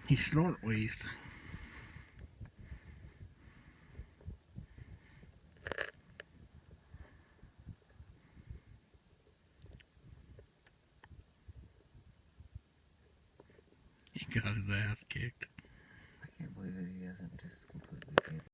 He snort wheezed. He got his ass kicked. I can't believe it. He hasn't just completely